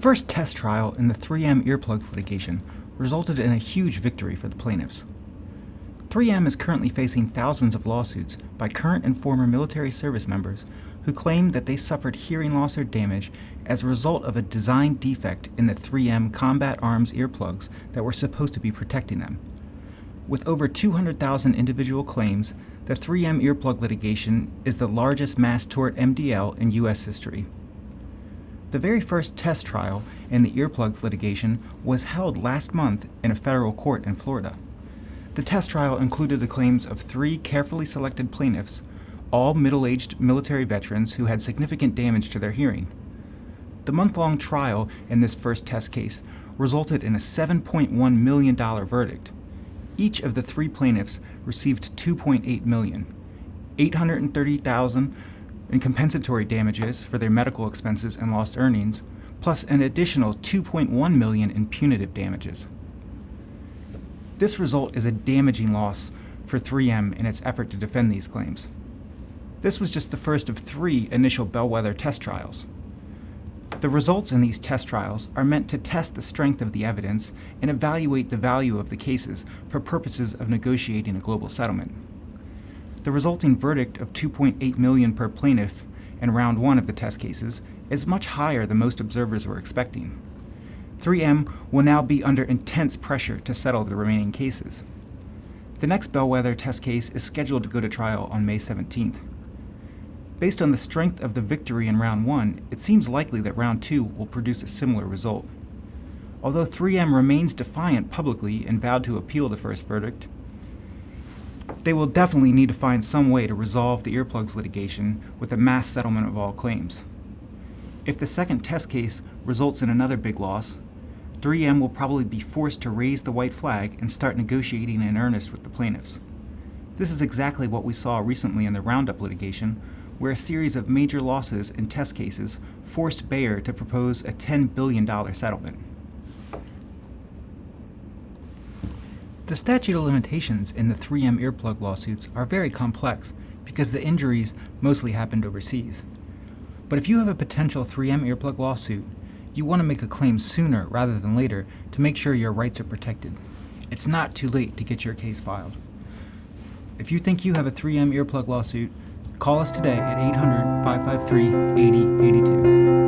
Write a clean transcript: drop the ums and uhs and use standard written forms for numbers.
first test trial in the 3M earplugs litigation resulted in a huge victory for the plaintiffs. 3M is currently facing thousands of lawsuits by current and former military service members who claim that they suffered hearing loss or damage as a result of a design defect in the 3M combat arms earplugs that were supposed to be protecting them. With over 200,000 individual claims, the 3M earplug litigation is the largest mass tort MDL in U.S. history. The very first test trial in the earplugs litigation was held last month in a federal court in Florida. The test trial included the claims of 3 carefully selected plaintiffs, all middle-aged military veterans who had significant damage to their hearing. The month-long trial in this first test case resulted in a $7.1 million verdict. Each of the 3 plaintiffs received $2.8 million, $830,000 in compensatory damages for their medical expenses and lost earnings, plus an additional $2.1 million in punitive damages. This result is a damaging loss for 3M in its effort to defend these claims. This was just the first of 3 initial bellwether test trials. The results in these test trials are meant to test the strength of the evidence and evaluate the value of the cases for purposes of negotiating a global settlement. The resulting verdict of $2.8 million per plaintiff in round 1 of the test cases is much higher than most observers were expecting. 3M will now be under intense pressure to settle the remaining cases. The next bellwether test case is scheduled to go to trial on May 17th. Based on the strength of the victory in round 1, it seems likely that round 2 will produce a similar result. Although 3M remains defiant publicly and vowed to appeal the first verdict, they will definitely need to find some way to resolve the earplugs litigation with a mass settlement of all claims. If the second test case results in another big loss, 3M will probably be forced to raise the white flag and start negotiating in earnest with the plaintiffs. This is exactly what we saw recently in the Roundup litigation, where a series of major losses in test cases forced Bayer to propose a $10 billion settlement. The statute of limitations in the 3M earplug lawsuits are very complex because the injuries mostly happened overseas. But if you have a potential 3M earplug lawsuit, you want to make a claim sooner rather than later to make sure your rights are protected. It's not too late to get your case filed. If you think you have a 3M earplug lawsuit, call us today at 800-553-8082.